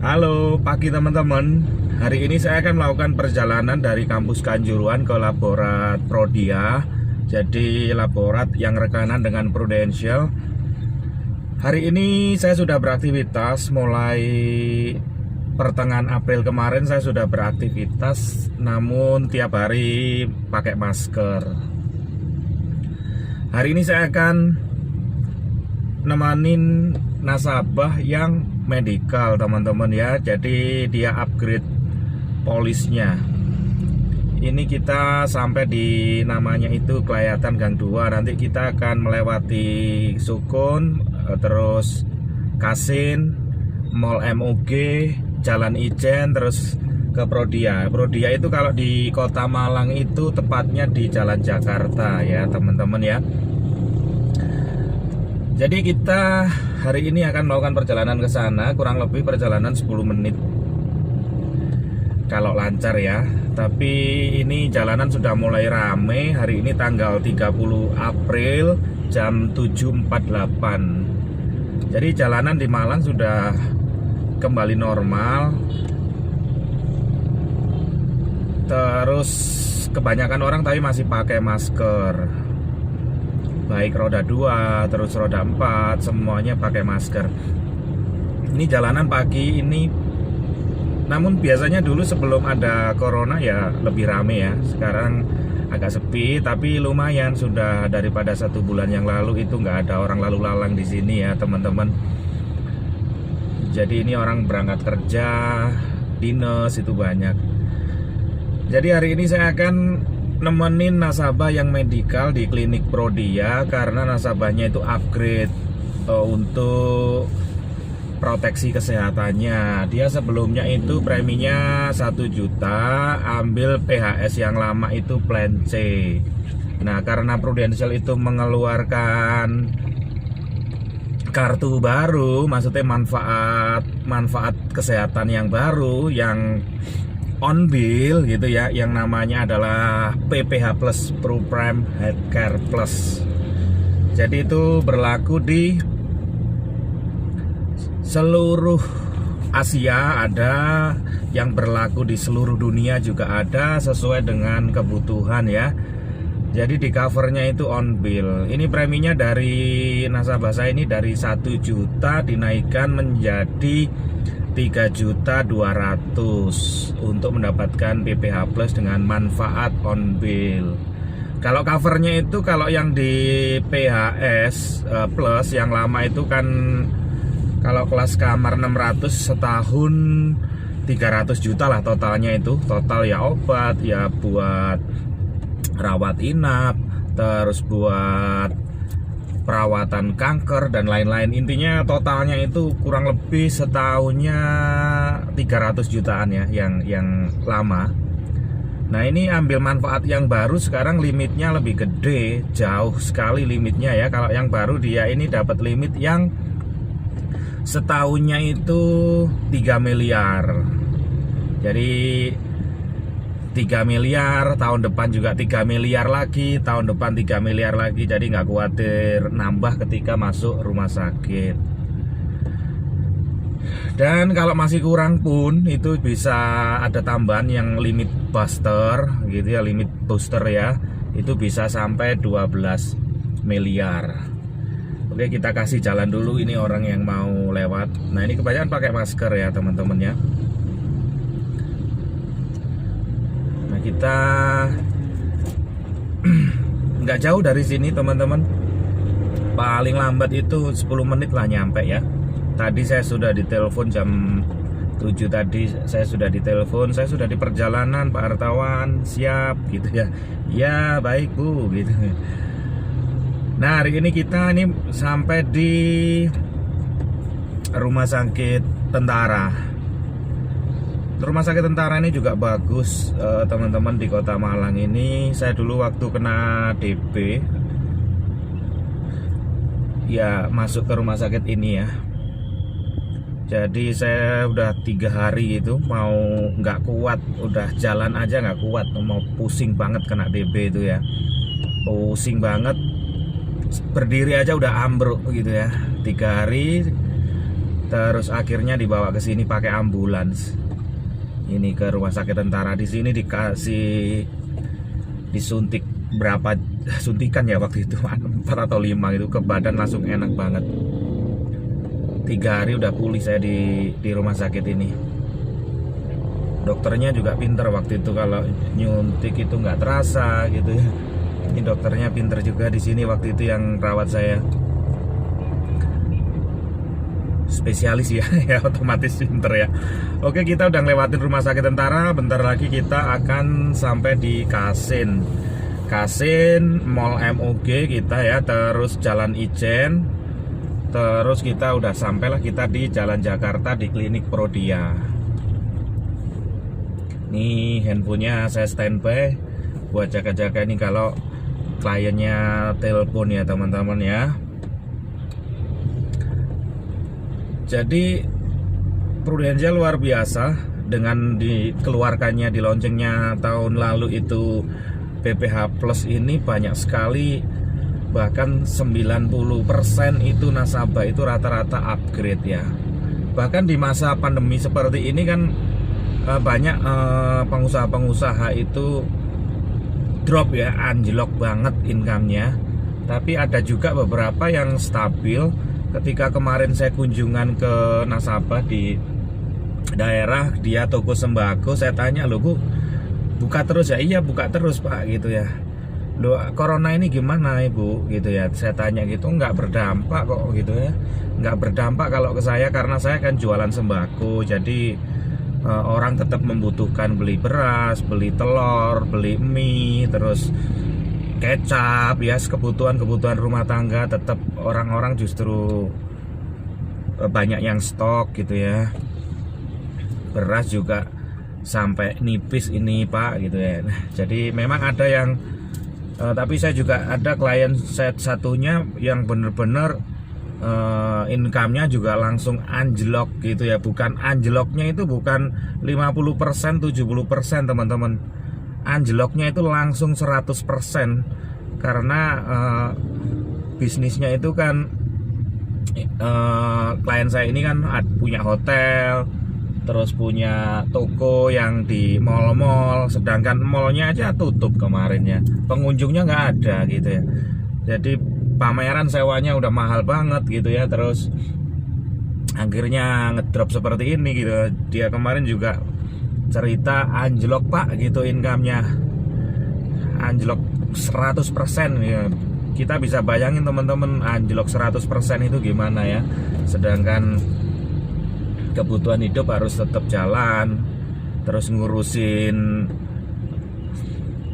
Halo pagi teman-teman. Hari ini saya akan melakukan perjalanan dari kampus Kanjuruhan ke Laborat Prodia. Jadi laborat yang rekanan dengan Prudential. Hari ini saya sudah beraktivitas. Mulai pertengahan April kemarin saya sudah beraktivitas, namun tiap hari pakai masker. Hari ini saya akan nemanin nasabah yang medical teman-teman ya. Jadi dia upgrade polisnya. Ini kita sampai di namanya itu Kelayatan Gang 2. Nanti kita akan melewati Sukun, terus Kasin, Mall MUG, Jalan Ijen, terus ke Prodia. Prodia itu kalau di Kota Malang itu tepatnya di Jalan Jakarta ya teman-teman ya. Jadi kita hari ini akan melakukan perjalanan ke sana, kurang lebih perjalanan 10 menit kalau lancar ya. Tapi ini jalanan sudah mulai rame. Hari ini tanggal 30 April jam 7.48. Jadi jalanan di Malang sudah kembali normal. Terus kebanyakan orang tapi masih pakai masker. Baik roda 2, terus roda 4, semuanya pakai masker. Ini jalanan pagi ini, namun biasanya dulu sebelum ada corona ya lebih rame ya. Sekarang agak sepi, tapi lumayan sudah daripada 1 bulan yang lalu itu nggak ada orang lalu lalang di sini ya teman-teman. Jadi ini orang berangkat kerja, dinas itu banyak. Jadi hari ini saya akan nemenin nasabah yang medical di klinik Prodia karena nasabahnya itu upgrade untuk proteksi kesehatannya. Dia sebelumnya itu preminya 1 juta, ambil PHS yang lama itu plan C. Nah karena Prudential itu mengeluarkan kartu baru, maksudnya manfaat kesehatan yang baru yang on bill gitu ya, yang namanya adalah PPH Plus, Pro Prime Healthcare Plus. Jadi itu berlaku di seluruh Asia ada, yang berlaku di seluruh dunia juga ada, sesuai dengan kebutuhan ya. Jadi di covernya itu on bill. Ini preminya dari nasabah saya ini dari 1 juta dinaikkan menjadi 3.200.000 untuk mendapatkan PPH Plus dengan manfaat on bill. Kalau covernya itu kalau yang di PHS Plus yang lama itu kan kalau kelas kamar 600 setahun 300 juta lah totalnya itu. Total ya obat, ya buat rawat inap, terus buat perawatan kanker dan lain-lain. Intinya totalnya itu kurang lebih setahunnya 300 jutaan ya yang lama. Nah ini ambil manfaat yang baru, sekarang limitnya lebih gede, jauh sekali limitnya ya. Kalau yang baru dia ini dapat limit yang setahunnya itu 3 miliar. Jadi 3 miliar, tahun depan juga 3 miliar lagi, tahun depan 3 miliar lagi. Jadi nggak khawatir nambah ketika masuk rumah sakit. Dan kalau masih kurang pun itu bisa ada tambahan yang limit booster gitu ya, limit booster ya. Itu bisa sampai 12 miliar. Oke, kita kasih jalan dulu, ini orang yang mau lewat. Nah, ini kebanyakan pakai masker ya, teman-teman ya. Kita nggak jauh dari sini teman-teman, paling lambat itu 10 menit lah nyampe ya. Tadi saya sudah ditelepon jam 7 tadi, saya sudah ditelepon, saya sudah di perjalanan Pak Hartawan, siap gitu ya. Ya baik Bu gitu. Nah hari ini kita sampai di rumah sakit tentara. Rumah sakit tentara ini juga bagus teman-teman di Kota Malang ini. Saya dulu waktu kena DB ya masuk ke rumah sakit ini ya. Jadi saya udah 3 hari itu mau nggak kuat, udah jalan aja nggak kuat, mau pusing banget kena DB itu ya. Pusing banget, berdiri aja udah ambruk gitu ya. 3 hari Terus akhirnya dibawa ke sini pakai ambulans. Ini ke rumah sakit tentara. Di sini disuntik berapa suntikan ya waktu itu, 4 atau 5 itu, ke badan langsung enak banget. 3 hari udah pulih saya di rumah sakit ini. Dokternya juga pinter waktu itu, kalau nyuntik itu nggak terasa gitu ya. Ini dokternya pinter juga di sini waktu itu yang rawat saya. Spesialis ya, ya otomatis pinter ya. Oke, kita udah ngelewatin rumah sakit tentara. Bentar lagi kita akan sampai di Kasin, Mall MUG kita ya. Terus Jalan Ijen. Terus kita udah sampailah kita di Jalan Jakarta di Klinik Prodia. Nih handphonenya saya standby buat jaga-jaga nih kalau kliennya telepon ya teman-teman ya. Jadi Prudential luar biasa dengan dikeluarkannya, di launchingnya tahun lalu itu PPH Plus ini banyak sekali, bahkan 90% itu nasabah itu rata-rata upgrade ya. Bahkan di masa pandemi seperti ini kan banyak pengusaha-pengusaha itu drop ya, anjlok banget income-nya. Tapi ada juga beberapa yang stabil. Ketika kemarin saya kunjungan ke nasabah di daerah dia toko sembako, saya tanya, "Loh Bu, buka terus ya?" "Iya buka terus Pak," gitu ya. "Loh corona ini gimana Ibu?" gitu ya. Saya tanya gitu, "Nggak berdampak kok," gitu ya. "Nggak berdampak kalau ke saya karena saya kan jualan sembako, jadi orang tetap membutuhkan beli beras, beli telur, beli mie, terus kecap ya, kebutuhan rumah tangga tetap orang-orang justru banyak yang stok gitu ya. Beras juga sampai nipis ini Pak gitu ya. Nah, jadi memang ada yang tapi saya juga ada klien satunya yang bener-bener income-nya juga langsung anjlok gitu ya. Bukan anjloknya itu bukan 50%, 70% teman-teman. Anjloknya itu langsung 100%. Karena bisnisnya itu kan klien saya ini kan punya hotel, terus punya toko yang di mall-mall, sedangkan mallnya aja tutup kemarin ya, pengunjungnya nggak ada gitu ya. Jadi pameran sewanya udah mahal banget gitu ya, terus akhirnya ngedrop seperti ini gitu. Dia kemarin juga cerita anjlok Pak gitu, income-nya anjlok 100% ya. Kita bisa bayangin teman-teman, anjlok 100% itu gimana ya. Sedangkan kebutuhan hidup harus tetap jalan, terus ngurusin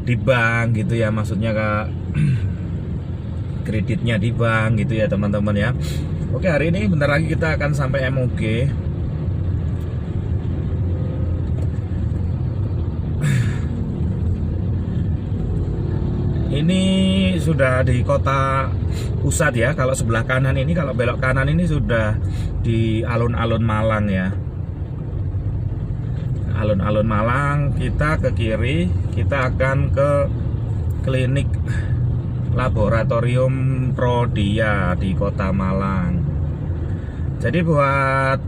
di bank gitu ya, maksudnya kreditnya di bank gitu ya teman-teman ya. Oke, hari ini bentar lagi kita akan sampai MUG. Ini sudah di kota pusat ya. Kalau sebelah kanan ini, kalau belok kanan ini sudah di alun-alun Malang ya. Alun-alun Malang, kita ke kiri, kita akan ke klinik laboratorium Prodia di kota Malang. Jadi buat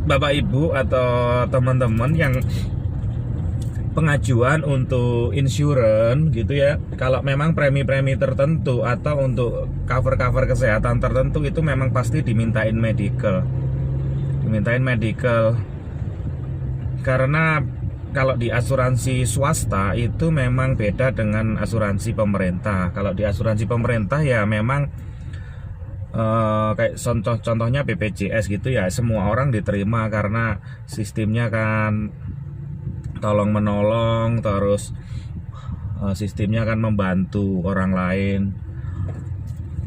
Bapak Ibu atau teman-teman yang pengajuan untuk insurance gitu ya, kalau memang premi-premi tertentu atau untuk cover-cover kesehatan tertentu itu memang pasti dimintain medical. Karena kalau di asuransi swasta itu memang beda dengan asuransi pemerintah. Kalau di asuransi pemerintah ya memang kayak contohnya BPJS gitu ya, semua orang diterima karena sistemnya kan tolong menolong, terus sistemnya akan membantu orang lain.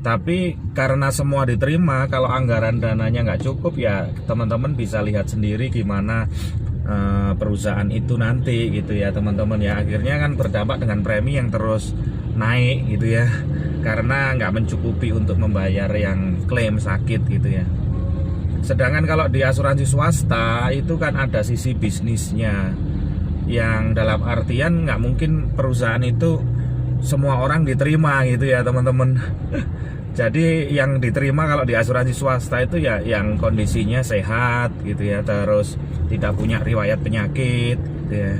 Tapi karena semua diterima, kalau anggaran dananya nggak cukup ya teman-teman bisa lihat sendiri gimana perusahaan itu nanti gitu ya teman-teman ya. Akhirnya kan berdampak dengan premi yang terus naik gitu ya, karena nggak mencukupi untuk membayar yang klaim sakit gitu ya. Sedangkan kalau di asuransi swasta itu kan ada sisi bisnisnya, yang dalam artian nggak mungkin perusahaan itu semua orang diterima gitu ya teman-teman. Jadi yang diterima kalau di asuransi swasta itu ya yang kondisinya sehat gitu ya, terus tidak punya riwayat penyakit gitu ya.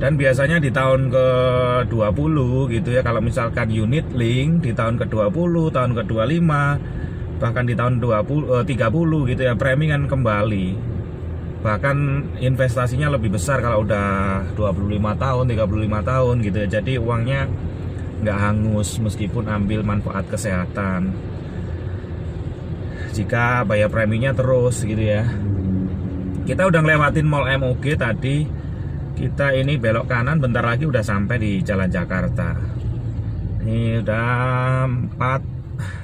Dan biasanya di tahun ke-20 gitu ya, kalau misalkan unit link di tahun ke-20, tahun ke-25, bahkan di tahun 30 gitu ya, premi kan kembali. Bahkan investasinya lebih besar kalau udah 25 tahun, 35 tahun gitu ya. Jadi uangnya nggak hangus meskipun ambil manfaat kesehatan jika bayar preminya terus gitu ya. Kita udah ngelewatin Mall MUG tadi, kita ini belok kanan bentar lagi udah sampai di Jalan Jakarta. Ini udah 4,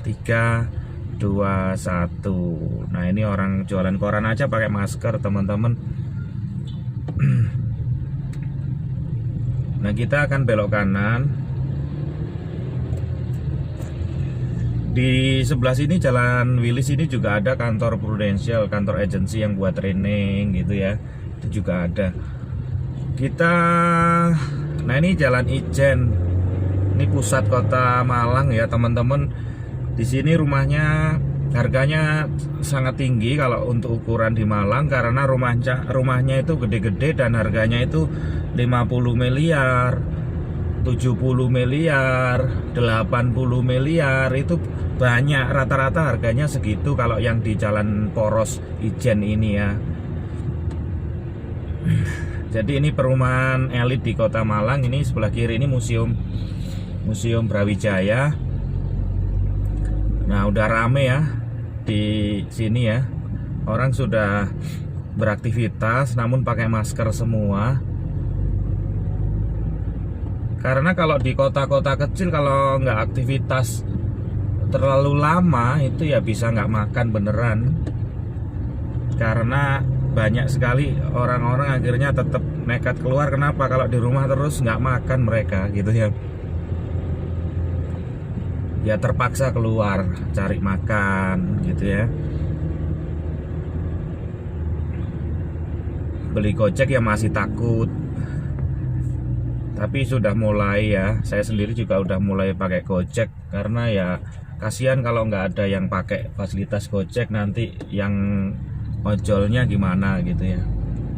3, 2, 1. Nah ini orang jualan koran aja pakai masker teman-teman. Nah kita akan belok kanan. Di sebelah sini Jalan Willis ini juga ada kantor Prudential, kantor agensi yang buat training gitu ya. Itu juga ada. Nah ini Jalan Ijen. Ini pusat kota Malang ya teman-teman. Di sini rumahnya harganya sangat tinggi kalau untuk ukuran di Malang, karena rumahnya itu gede-gede dan harganya itu 50 miliar, 70 miliar, 80 miliar, itu banyak, rata-rata harganya segitu kalau yang di Jalan Poros Ijen ini ya. Jadi ini perumahan elit di kota Malang. Ini sebelah kiri ini Museum Brawijaya. Nah udah rame ya di sini ya, orang sudah beraktivitas namun pakai masker semua. Karena kalau di kota-kota kecil kalau nggak aktivitas terlalu lama itu ya bisa nggak makan beneran. Karena banyak sekali orang-orang akhirnya tetap nekat keluar. Kenapa? Kalau di rumah terus nggak makan mereka gitu ya. Ya terpaksa keluar cari makan gitu ya. Beli Gojek ya masih takut. Tapi sudah mulai ya, saya sendiri juga udah mulai pakai Gojek karena ya kasihan kalau nggak ada yang pakai fasilitas Gojek, nanti yang ojolnya gimana gitu ya.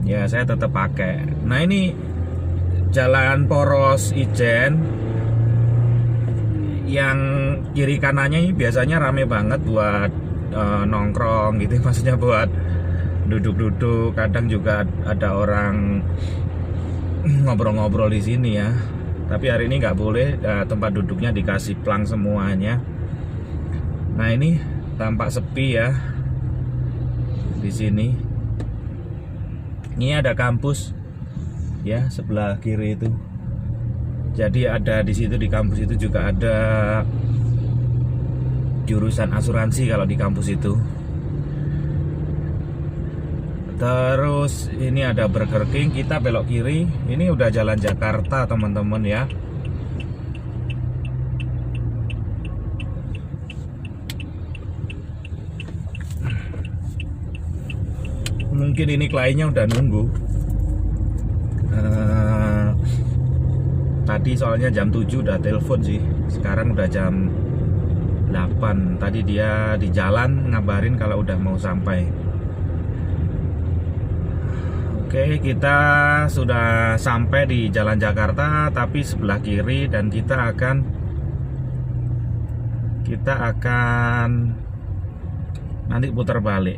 Ya saya tetap pakai. Nah ini Jalan Poros Ijen, yang kiri kanannya ini biasanya rame banget buat nongkrong gitu, maksudnya buat duduk-duduk. Kadang juga ada orang ngobrol-ngobrol di sini ya. Tapi hari ini nggak boleh, tempat duduknya dikasih plang semuanya. Nah ini tampak sepi ya di sini. Ini ada kampus ya sebelah kiri itu. Jadi ada di situ, di kampus itu juga ada jurusan asuransi kalau di kampus itu. Terus ini ada Burger King, kita belok kiri. Ini udah Jalan Jakarta teman-teman ya. Mungkin ini kliennya udah nunggu. Tadi soalnya jam 7 udah telepon sih. Sekarang udah jam 8. Tadi dia di jalan ngabarin kalau udah mau sampai. Oke, kita sudah sampai di Jalan Jakarta, tapi sebelah kiri, dan kita akan nanti putar balik.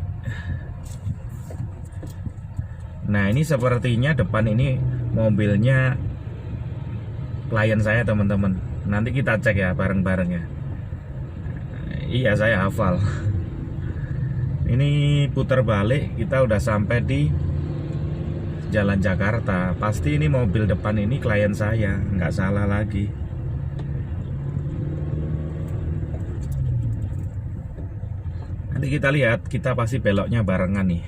Nah ini sepertinya depan ini mobilnya klien saya teman-teman. Nanti kita cek ya bareng-bareng ya. Iya saya hafal. Ini putar balik, kita udah sampai di Jalan Jakarta. Pasti ini mobil depan ini klien saya, nggak salah lagi. Nanti kita lihat, kita pasti beloknya barengan nih.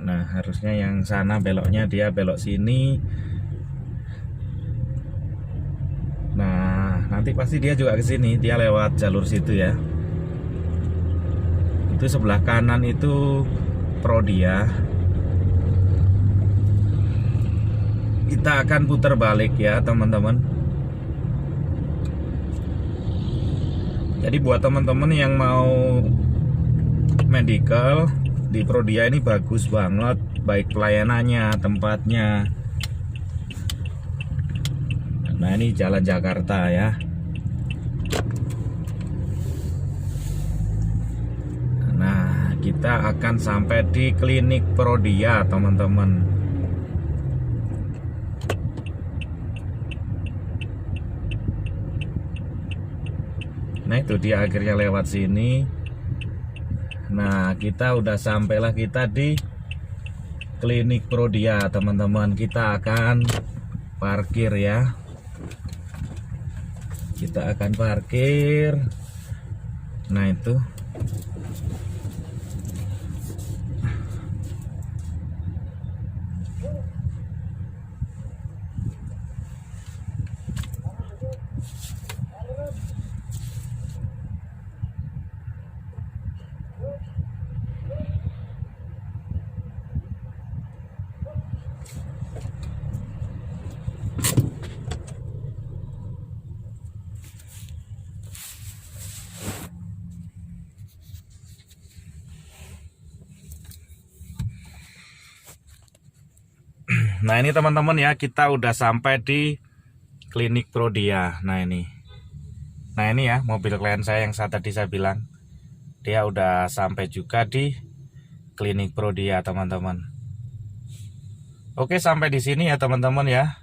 Nah harusnya yang sana beloknya dia belok sini. Nah nanti pasti dia juga ke sini, dia lewat jalur situ ya. Itu sebelah kanan itu Prodia. kita akan putar balik ya teman-teman. Jadi buat teman-teman yang mau medical di Prodia ini bagus banget, baik pelayanannya, tempatnya. Nah ini jalan Jakarta ya. Nah kita akan sampai di klinik Prodia teman-teman. Nah itu dia akhirnya lewat sini. Nah kita udah sampailah kita di klinik Prodia teman-teman. Kita akan parkir ya. Kita akan parkir. Nah itu. Nah ini teman-teman ya, kita udah sampai di klinik Prodia. Nah ini ya mobil klien saya yang tadi saya bilang, dia udah sampai juga di klinik Prodia teman-teman. Oke, sampai di sini ya teman-teman ya.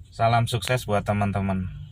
Salam sukses buat teman-teman.